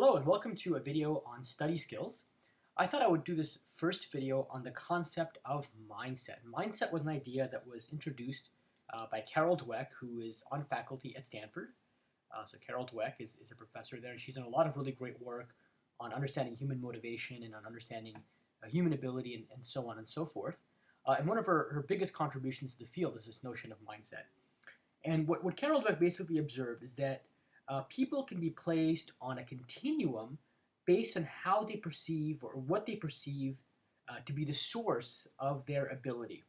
Hello and welcome to a video on study skills. I thought I would do this first video on the concept of mindset. Mindset was an idea that was introduced by Carol Dweck, who is on faculty at Stanford. So Carol Dweck is a professor there, and she's done a lot of really great work on understanding human motivation and on understanding human ability and so on and so forth. And one of her biggest contributions to the field is this notion of mindset. And what Carol Dweck basically observed is that people can be placed on a continuum based on how they perceive or what they perceive to be the source of their ability.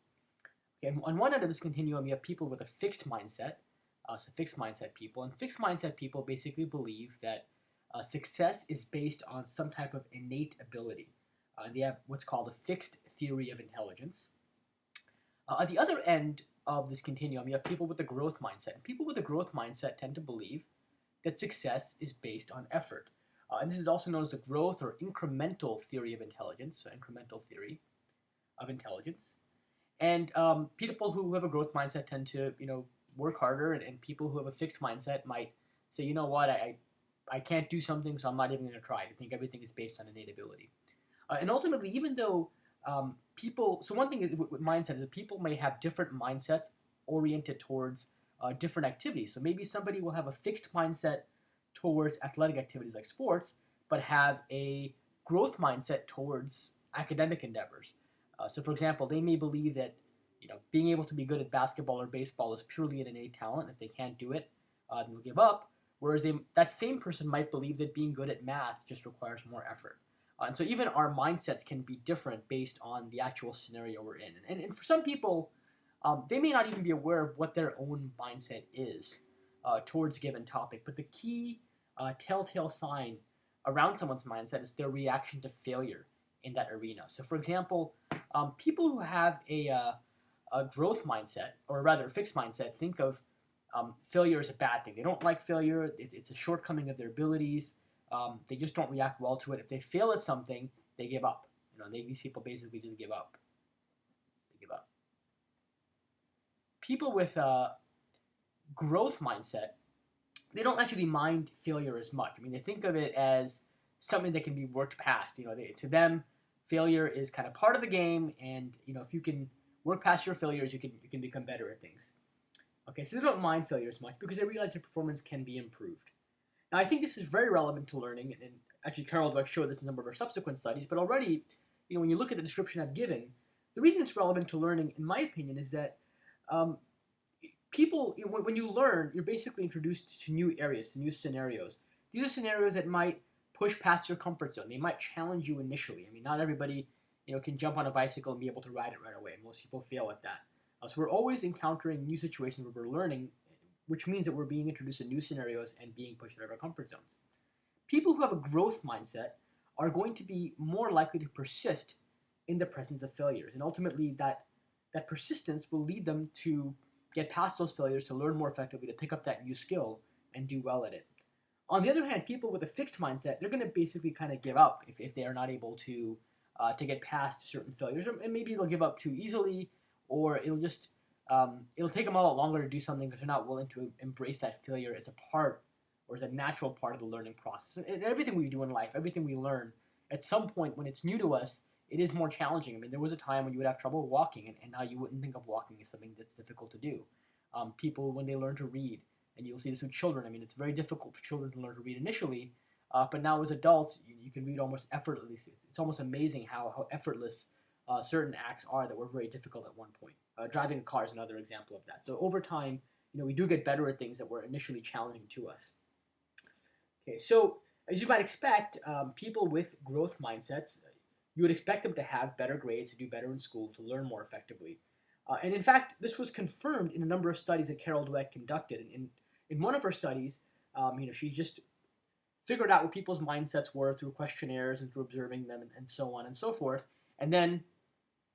Okay, on one end of this continuum, you have people with a fixed mindset, so fixed mindset people. And fixed mindset people basically believe that success is based on some type of innate ability. They have what's called a fixed theory of intelligence. At the other end of this continuum, you have people with a growth mindset. And people with a growth mindset tend to believe that success is based on effort. And this is also known as the growth or incremental theory of intelligence, so incremental theory of intelligence. And people who have a growth mindset tend to, work harder, and people who have a fixed mindset might say, you know what, I can't do something, so I'm not even going to try. I think everything is based on innate ability. And ultimately, even though so one thing is with mindset is that people may have different mindsets oriented towards different activities. So maybe somebody will have a fixed mindset towards athletic activities like sports, but have a growth mindset towards academic endeavors. So for example, they may believe that being able to be good at basketball or baseball is purely an innate talent. If they can't do it, then they'll give up. Whereas that same person might believe that being good at math just requires more effort. And so even our mindsets can be different based on the actual scenario we're in. And for some people, they may not even be aware of what their own mindset is towards a given topic. But the key telltale sign around someone's mindset is their reaction to failure in that arena. So for example, people who have a growth mindset, or rather a fixed mindset, think of failure as a bad thing. They don't like failure. It's a shortcoming of their abilities. They just don't react well to it. If they fail at something, they give up. These people basically just give up. They give up. People with a growth mindset, they don't actually mind failure as much. I mean, they think of it as something that can be worked past. To them, failure is kind of part of the game, and if you can work past your failures, you can become better at things. Okay, so they don't mind failure as much because they realize their performance can be improved. Now, I think this is very relevant to learning, and actually Carol Dweck showed this in some of her subsequent studies, but already, when you look at the description I've given, the reason it's relevant to learning, in my opinion, is that people, when you learn, you're basically introduced to new areas, to new scenarios. These are scenarios that might push past your comfort zone. They might challenge you initially. I mean, not everybody, can jump on a bicycle and be able to ride it right away. Most people fail at that. So we're always encountering new situations where we're learning, which means that we're being introduced to new scenarios and being pushed out of our comfort zones. People who have a growth mindset are going to be more likely to persist in the presence of failures. And ultimately, that persistence will lead them to get past those failures, to learn more effectively, to pick up that new skill and do well at it. On the other hand, people with a fixed mindset, they're going to basically kind of give up if they are not able to get past certain failures. And maybe they'll give up too easily, or it'll take them a lot longer to do something because they're not willing to embrace that failure as a part or as a natural part of the learning process. And everything we do in life, everything we learn, at some point when it's new to us, it is more challenging. I mean, there was a time when you would have trouble walking, and now you wouldn't think of walking as something that's difficult to do. People, when they learn to read, and you'll see this with children, I mean, it's very difficult for children to learn to read initially, but now as adults, you can read almost effortlessly. It's almost amazing how effortless certain acts are that were very difficult at one point. Driving a car is another example of that. So over time, we do get better at things that were initially challenging to us. Okay, so as you might expect, people with growth mindsets, you would expect them to have better grades, to do better in school, to learn more effectively. And in fact, this was confirmed in a number of studies that Carol Dweck conducted. In one of her studies, she just figured out what people's mindsets were through questionnaires and through observing them and so on and so forth, and then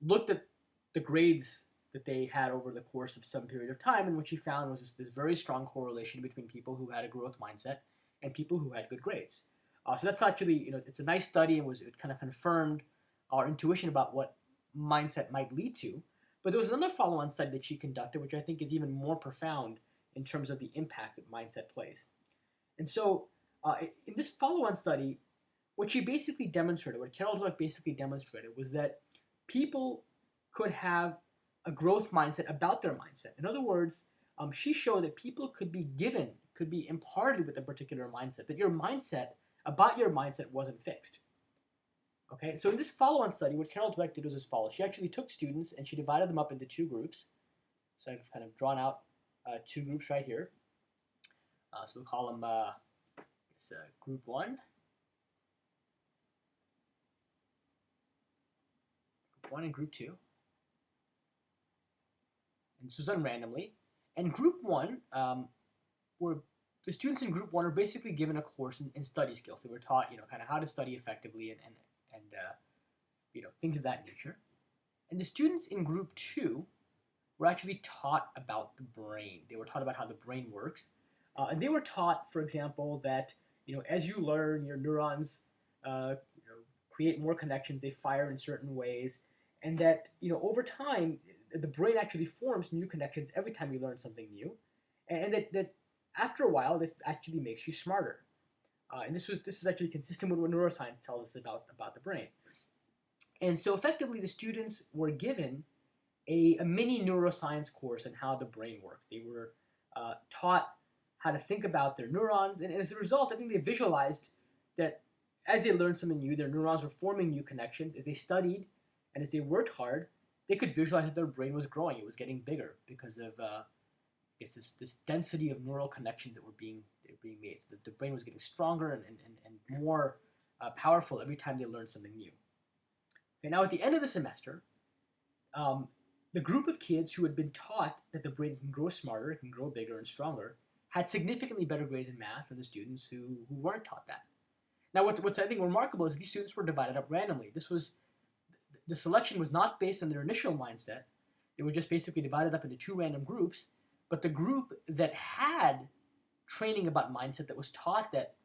looked at the grades that they had over the course of some period of time, and what she found was this very strong correlation between people who had a growth mindset and people who had good grades. So that's actually, it's a nice study, and it kind of confirmed our intuition about what mindset might lead to. But there was another follow-on study that she conducted, which I think is even more profound in terms of the impact that mindset plays. And so, in this follow-on study, what she basically demonstrated, what Carol Dweck basically demonstrated, was that people could have a growth mindset about their mindset. In other words, she showed that people could be given, could be imparted with a particular mindset, that your mindset about your mindset wasn't fixed. Okay, so in this follow-on study, what Carol Dweck did was as follows. She actually took students and she divided them up into two groups. So I've kind of drawn out two groups right here. So we'll call them group 1. Group 1 and group 2. And this was done randomly. And group 1 were the students in group 1 were basically given a course in study skills. They were taught, kind of how to study effectively and things of that nature. And the students in group 2 were actually taught about the brain. They were taught about how the brain works. And they were taught, for example, that, as you learn, your neurons, create more connections, they fire in certain ways, and that, over time, the brain actually forms new connections every time you learn something new, and that after a while, this actually makes you smarter. And this is actually consistent with what neuroscience tells us about the brain. And so effectively, the students were given a mini neuroscience course on how the brain works. They were taught how to think about their neurons, and as a result, I think they visualized that as they learned something new, their neurons were forming new connections. As they studied and as they worked hard, they could visualize that their brain was growing. It was getting bigger because of this density of neural connections that were being made. So the brain was getting stronger and more powerful every time they learned something new. Okay, now at the end of the semester, the group of kids who had been taught that the brain can grow smarter, it can grow bigger and stronger, had significantly better grades in math than the students who weren't taught that. Now, what's I think remarkable is these students were divided up randomly. The selection was not based on their initial mindset. They were just basically divided up into two random groups. But the group that had training about mindset, that was taught that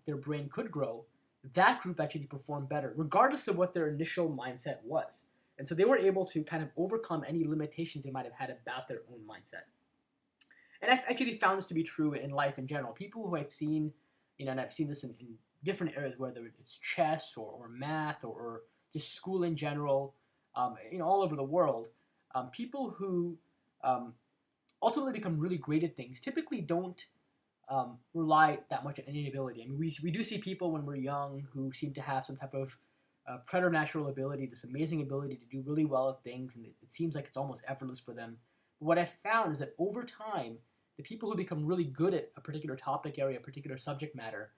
their brain could grow, that group actually performed better, regardless of what their initial mindset was. And so they were able to kind of overcome any limitations they might have had about their own mindset. And I've actually found this to be true in life in general. People who I've seen, and I've seen this in different areas, whether it's chess or math or just school in general, all over the world, people who ultimately become really great at things typically don't rely that much on any ability. I mean, we do see people when we're young who seem to have some type of preternatural ability, this amazing ability to do really well at things, and it seems like it's almost effortless for them. But what I've found is that over time, the people who become really good at a particular topic area, a particular subject matter,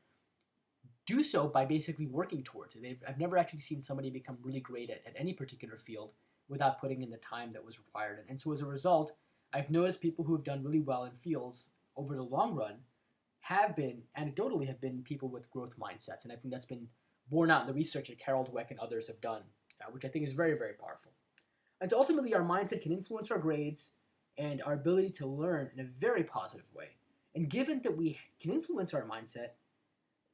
do so by basically working towards it. I've never actually seen somebody become really great at any particular field without putting in the time that was required. And so as a result, I've noticed people who have done really well in fields over the long run anecdotally have been people with growth mindsets. And I think that's been borne out in the research that Carol Dweck and others have done, which I think is very, very powerful. And so ultimately, our mindset can influence our grades and our ability to learn in a very positive way. And given that we can influence our mindset,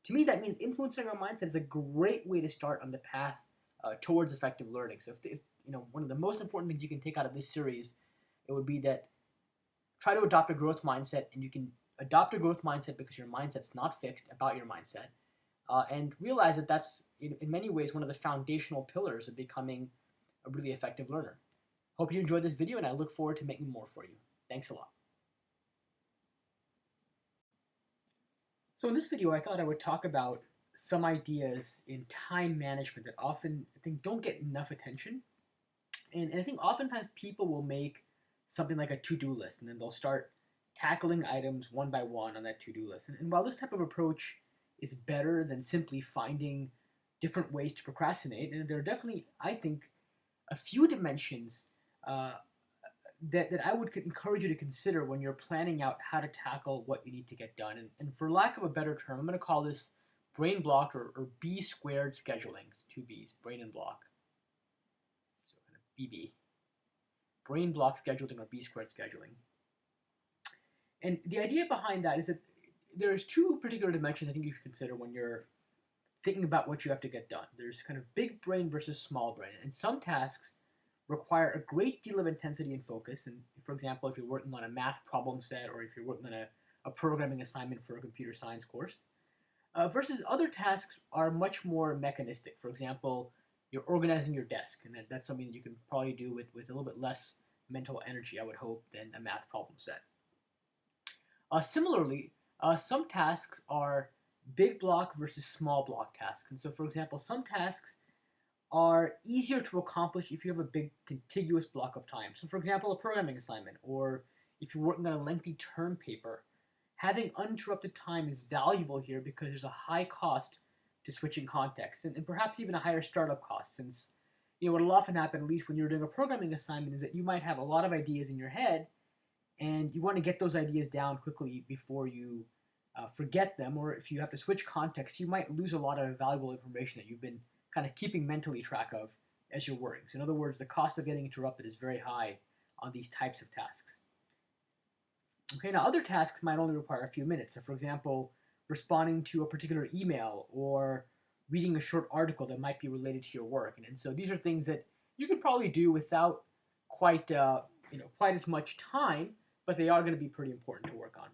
to me that means influencing our mindset is a great way to start on the path towards effective learning. So if one of the most important things you can take out of this series, it would be that try to adopt a growth mindset, and you can adopt a growth mindset because your mindset's not fixed about your mindset, and realize that that's in many ways one of the foundational pillars of becoming a really effective learner. Hope you enjoyed this video, and I look forward to making more for you. Thanks a lot. So in this video, I thought I would talk about some ideas in time management that often, I think, don't get enough attention. And I think oftentimes people will make something like a to-do list, and then they'll start tackling items one by one on that to-do list. And while this type of approach is better than simply finding different ways to procrastinate, and there are definitely, I think, a few dimensions that I would encourage you to consider when you're planning out how to tackle what you need to get done. And for lack of a better term, I'm going to call this brain block or B squared scheduling. It's two B's, brain and block. So kind of BB. Brain block scheduling or B squared scheduling. And the idea behind that is that there's two particular dimensions I think you should consider when you're thinking about what you have to get done. There's kind of big brain versus small brain. And some tasks require a great deal of intensity and focus. And for example, if you're working on a math problem set or if you're working on a programming assignment for a computer science course. versus other tasks are much more mechanistic. For example, you're organizing your desk, and that's something that you can probably do with a little bit less mental energy, I would hope, than a math problem set. Similarly, some tasks are big block versus small block tasks. And so, for example, some tasks are easier to accomplish if you have a big contiguous block of time. So, for example, a programming assignment, or if you're working on a lengthy term paper, having uninterrupted time is valuable here because there's a high cost to switching contexts, and perhaps even a higher startup cost, since what will often happen, at least when you're doing a programming assignment, is that you might have a lot of ideas in your head, and you want to get those ideas down quickly before you forget them, or if you have to switch context, you might lose a lot of valuable information that you've been kind of keeping mentally track of as you're working. So in other words, the cost of getting interrupted is very high on these types of tasks. Okay, now other tasks might only require a few minutes. So for example, responding to a particular email or reading a short article that might be related to your work. And so these are things that you can probably do without quite quite as much time, but they are going to be pretty important to work on.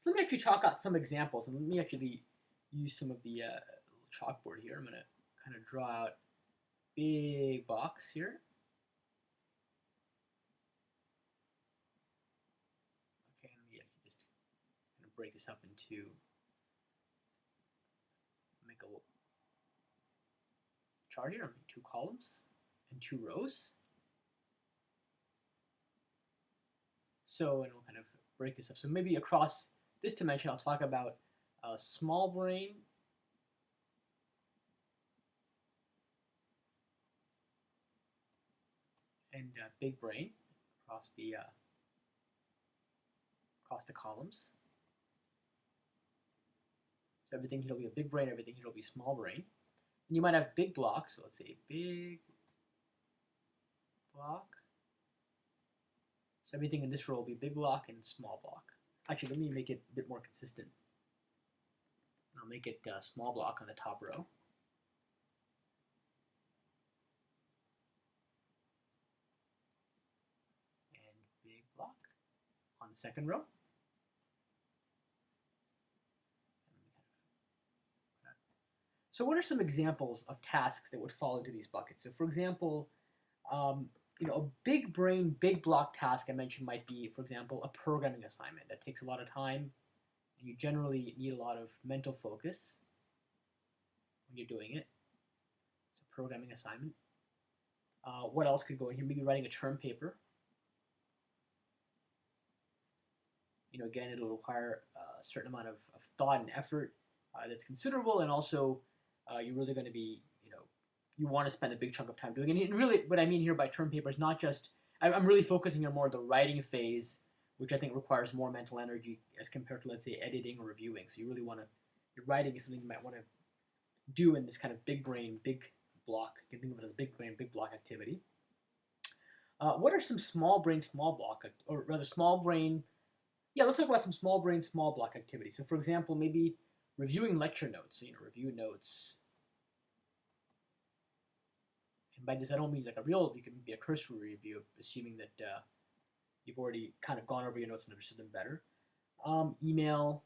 So let me actually chalk out some examples, and let me actually use some of the chalkboard here. I'm going to kind of draw out a big box here. Okay, let me actually just kind of break this up into, make a little chart here. I'm making 2 columns and 2 rows. So, and we'll kind of break this up. So maybe across this dimension, I'll talk about small brain and big brain across the columns. So everything here will be a big brain, everything here will be small brain. And you might have big blocks. So let's say big block. So everything in this row will be big block and small block. Actually, let me make it a bit more consistent. I'll make it small block on the top row. And big block on the second row. So what are some examples of tasks that would fall into these buckets? So for example, a big brain, big block task I mentioned might be, for example, a programming assignment that takes a lot of time, and you generally need a lot of mental focus when you're doing it. It's a programming assignment. What else could go in here? Maybe writing a term paper. Again, it'll require a certain amount of thought and effort that's considerable, and also you're really going to be, you want to spend a big chunk of time doing it. And really, what I mean here by term paper is not just, I'm really focusing on more the writing phase, which I think requires more mental energy as compared to, let's say, editing or reviewing. So you really want to, your writing is something you might want to do in this kind of big brain, big block. You can think of it as big brain, big block activity. What are some small brain, small block, or rather small brain, let's talk about some small brain, small block activities. So for example, maybe reviewing lecture notes, review notes. And by this, I don't mean like you can be a cursory review, assuming that you've already kind of gone over your notes and understood them better. Email,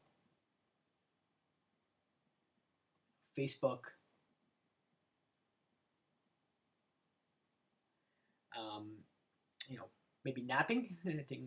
Facebook, maybe napping, taking